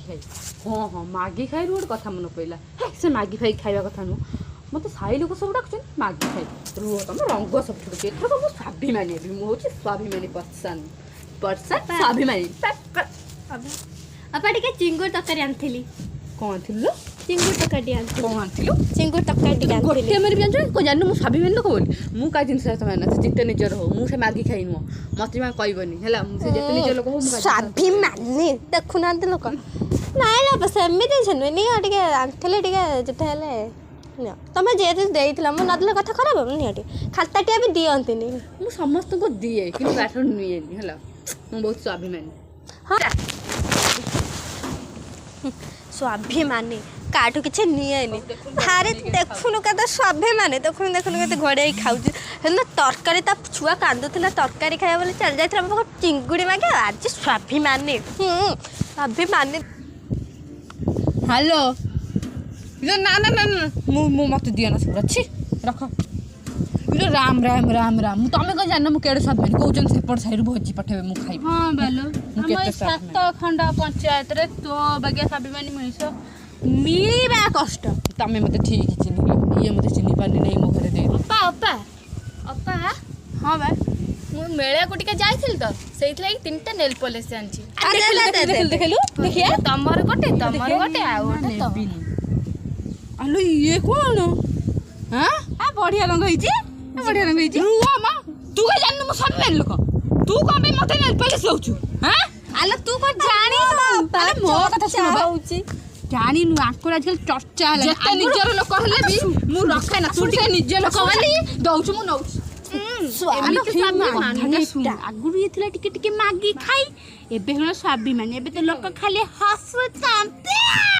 खाई हाँ हाँ मैगी खाई गोटे कथा मन पड़ा से मैगी फागी खाଇବା कथा नुह मत साई लोक सब डाक मैगी खाई रुह तुम रंग सब छुटुची एथर सब स्वाभिमानी भी मुझे स्वाभिमानी पर्सन पर्सन स्वाभिमानी अपा टिके चिंगुर तरकारी आनथिली कौन थिलु चिंगुर तरकारी आनथिली कौन थिलु चिंगुर तरकारी गोटे आनथिली मेरे भी को जानू मु स्वाभिमानी लोक बोली मु का जिनस तमें जिते निजर हो मुझे मैगी खाई नुह मत कहबनी है मुझे जिते निजर लोक हो स्वाभिमानी देखुना लोक नाई ना सेमती छुनी टे आनथिली टे जिते हेले तुम जेहेतु देला मो नदेले कथा खराब हम निटी खाताटिया भी दियंती मु समस्त को दिए कि बैठ निए है मु बहुत स्वाभिमानी हाँ स्वाभिमानी काठू किसी निएनि थारे देखुनु के स्वाभिमानी देखुनु देखुनु के घोड़े खाऊ तरकारी ता छुआ कांदुला तरकारी खाया बोले चल जाता चिंगुड़ी मागे आज स्वाभिमानी स्वाभिमानी हेलो ना ना ना ना मु मत दिया ना सब अच्छी रख इलो राम राम राम राम तमें कौन जान मुझे स्वाभिमानी कौन सेपट साइड भोजी पठेबे मु खाई हाँ बेलो हम 7 खंड पंचायत रे तो बगिया स्वाभिमानी मनीष मिलवा कष्ट तमें मत ठीक चिन्ह ये मत चिन्ह पारे नहीं मो घरे दे अपा अपा अपा हाँ बा मु मेला को टिके जाइथिल तो सेइथ लागि 3टा नेल पॉलिश आनछि देखलु देखिए तमर गोटे आ गोटे तो आलो ये कौन हां आ बढ़िया रंग होइछि बढ़िया रंग होइछि रुआ मां तू का जाननु मो स्वाभिमानी लोक तू का बे मते नेल पॉलिश लाउछु हां आलो तू को जानी अरे मो कथा सुनो जानी नु आंकुर आजकल चर्चा है जते निजर लोक हले भी मु रखे ना तू टिके निज लोक वाली दउछु मु नउछु आगुरु ये थिला टिके टिके मागी खाई एबे हन स्वाभिमानी एबे तो लोक खाली हसुछन